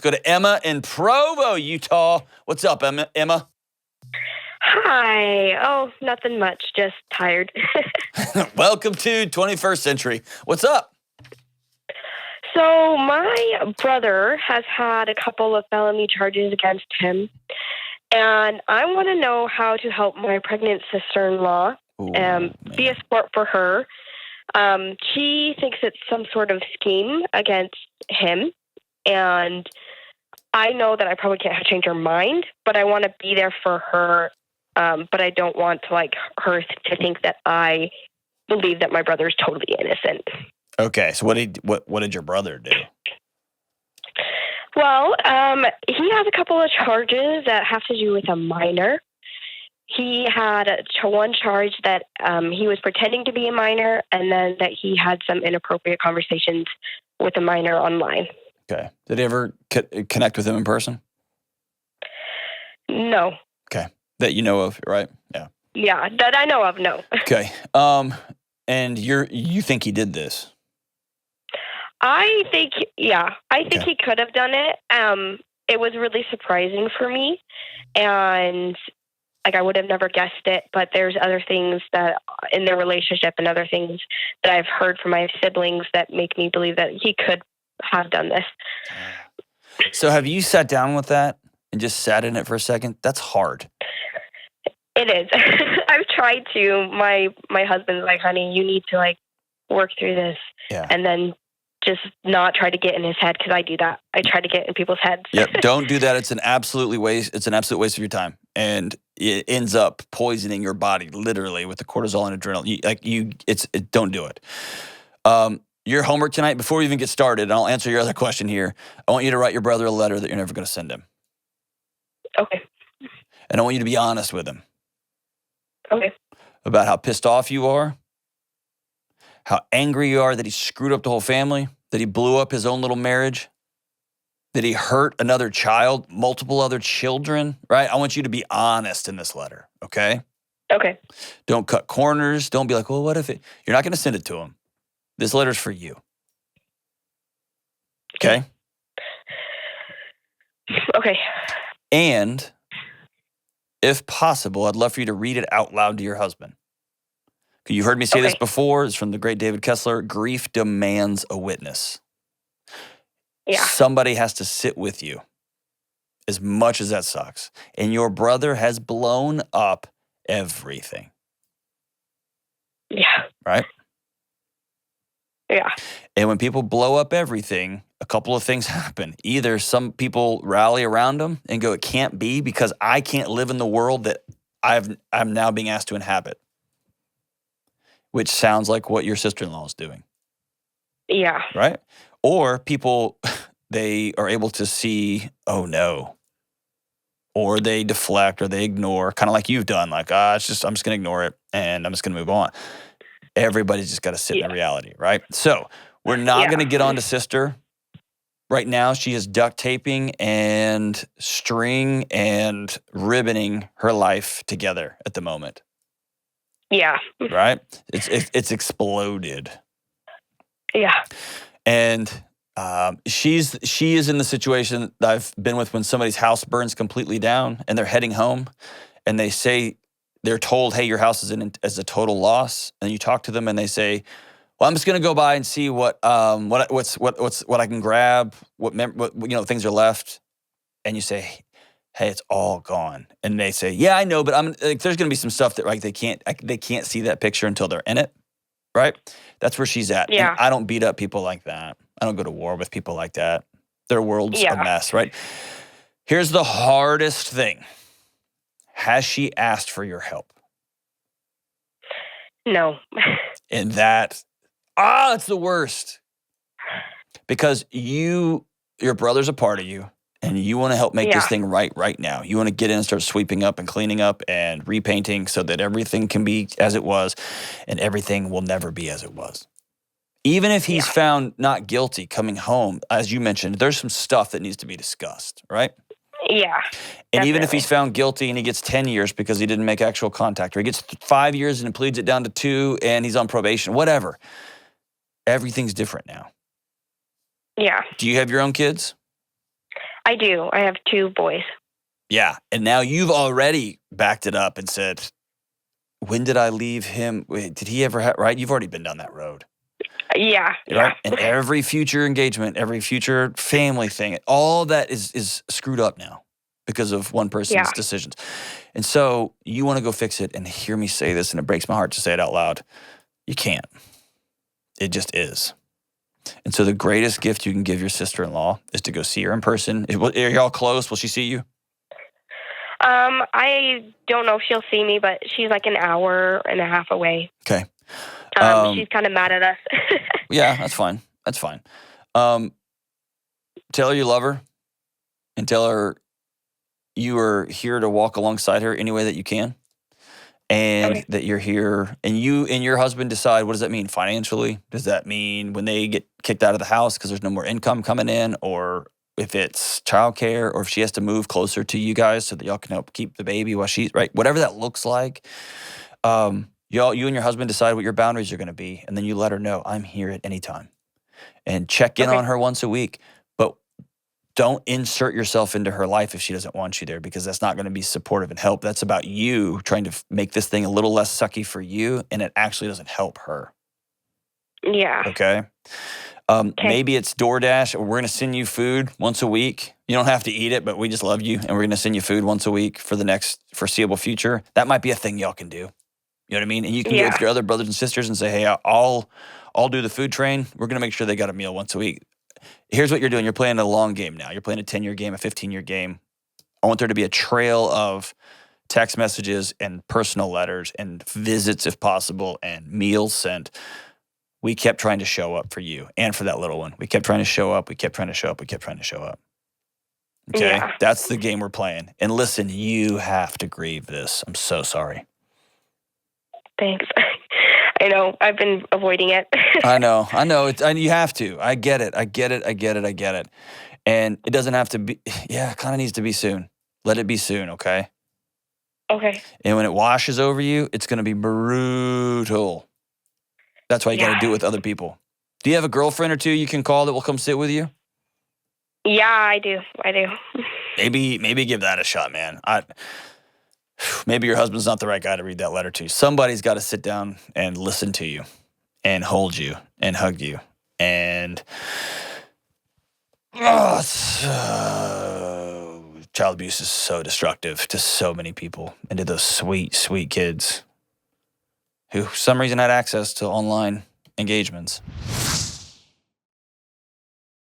go to Emma in Provo, Utah. What's up, Emma? Hi. Oh, nothing much. Just tired. Welcome to 21st century. What's up? So my brother has had a couple of felony charges against him, and I want to know how to help my pregnant sister-in-law be a support for her. She thinks it's some sort of scheme against him, and I know that I probably can't change her mind, but I want to be there for her. But I don't want to her to think that I believe that my brother is totally innocent. Okay, so what did your brother do? Well, he has a couple of charges that have to do with a minor. He had one charge that he was pretending to be a minor, and then that he had some inappropriate conversations with a minor online. Okay. Did he ever connect with him in person? No. Okay. That you know of, right? Yeah. Yeah, that I know of, no. Okay. And you think he did this? I think he could have done it. It was really surprising for me, and I would have never guessed it. But there's other things that in their relationship and other things that I've heard from my siblings that make me believe that he could have done this. So have you sat down with that and just sat in it for a second? That's hard. It is. I've tried to. My husband's like, honey, you need to work through this, and then just not try to get in his head, because I do that. I try to get in people's heads. Yep. Don't do that. It's an absolute waste of your time, and it ends up poisoning your body literally with the cortisol and adrenaline. Don't do it. Your homework tonight, before we even get started, and I'll answer your other question here. I want you to write your brother a letter that you're never going to send him. Okay. And I want you to be honest with him. Okay. About how pissed off you are, how angry you are that he screwed up the whole family, that he blew up his own little marriage, that he hurt another child, multiple other children, right? I want you to be honest in this letter, okay? Okay. Don't cut corners. Don't be like, well, what if it... You're not going to send it to him. This letter's for you. Okay? Okay. And if possible, I'd love for you to read it out loud to your husband. You heard me say this before. It's from the great David Kessler. Grief demands a witness. Yeah. Somebody has to sit with you, as much as that sucks. And your brother has blown up everything. Yeah. Right? Yeah. And when people blow up everything, a couple of things happen. Either some people rally around them and go, it can't be, because I can't live in the world that I'm now being asked to inhabit. Which sounds like what your sister-in-law is doing. Yeah. Right? Or people, they are able to see, oh no. Or they deflect or they ignore, kind of like you've done. I'm just going to ignore it and I'm just going to move on. Everybody's just got to sit in the reality, right? So we're not going to get on to sister. Right now, she is duct taping and string and ribboning her life together at the moment. Yeah. Right? It's exploded. Yeah. And she is in the situation that I've been with when somebody's house burns completely down and they're heading home and they're told, hey, your house is as a total loss. And you talk to them and they say, well, I'm just going to go by and see what I can grab, what things are left. And you say, hey, it's all gone. And they say, yeah, I know, but there's going to be some stuff that they can't see that picture until they're in it, right? That's where she's at. Yeah. And I don't beat up people like that. I don't go to war with people like that. Their world's a mess, right? Here's the hardest thing. Has she asked for your help? No. And that's the worst. Because your brother's a part of you. And you want to help make this thing right now. You want to get in and start sweeping up and cleaning up and repainting so that everything can be as it was, and everything will never be as it was. Even if he's found not guilty coming home, as you mentioned, there's some stuff that needs to be discussed, right? Yeah. And even if he's found guilty and he gets 10 years because he didn't make actual contact, or he gets 5 years and pleads it down to 2 and he's on probation, whatever. Everything's different now. Yeah. Do you have your own kids? I do. I have 2 boys. Yeah. And now you've already backed it up and said, when did I leave him? Wait, did he ever have, right? You've already been down that road. Yeah. Right? And every future engagement, every future family thing, all that is screwed up now because of one person's decisions. And so you want to go fix it and hear me say this, and it breaks my heart to say it out loud. You can't. It just is. And so the greatest gift you can give your sister-in-law is to go see her in person. Are y'all close? Will she see you? I don't know if she'll see me, but she's like an hour and a half away. Okay. She's kind of mad at us. Yeah, that's fine. That's fine. Tell her you love her, and tell her you are here to walk alongside her any way that you can, and that you're here, and you and your husband decide, what does that mean financially? Does that mean when they get kicked out of the house because there's no more income coming in, or if it's childcare, or if she has to move closer to you guys so that y'all can help keep the baby while she's, right? Whatever that looks like, you and your husband decide what your boundaries are going to be, and then you let her know, I'm here at any time. And check in on her once a week. But don't insert yourself into her life if she doesn't want you there, because that's not going to be supportive and help. That's about you trying to make this thing a little less sucky for you, and it actually doesn't help her. Yeah. Okay? Maybe it's DoorDash, or we're going to send you food once a week. You don't have to eat it, but we just love you, and we're going to send you food once a week for the next foreseeable future. That might be a thing y'all can do. You know what I mean? And you can go with your other brothers and sisters and say, hey, I'll do the food train. We're going to make sure they got a meal once a week. Here's what you're doing. You're playing a long game now. You're playing a 10-year game, a 15-year game. I want there to be a trail of text messages and personal letters and visits if possible and meals sent. We kept trying to show up for you and for that little one. We kept trying to show up. We kept trying to show up. We kept trying to show up. Okay? Yeah. That's the game we're playing. And listen, you have to grieve this. I'm so sorry. Thanks. I know. I've been avoiding it. I know. You have to. I get it. And it doesn't have to be, it kind of needs to be soon. Let it be soon, okay? Okay. And when it washes over you, it's going to be brutal. That's why you got to do it with other people. Do you have a girlfriend or two you can call that will come sit with you? Yeah, I do. Maybe give that a shot, man. Maybe your husband's not the right guy to read that letter to. Somebody's got to sit down and listen to you and hold you and hug you. And child abuse is so destructive to so many people and to those sweet, sweet kids who for some reason had access to online engagements.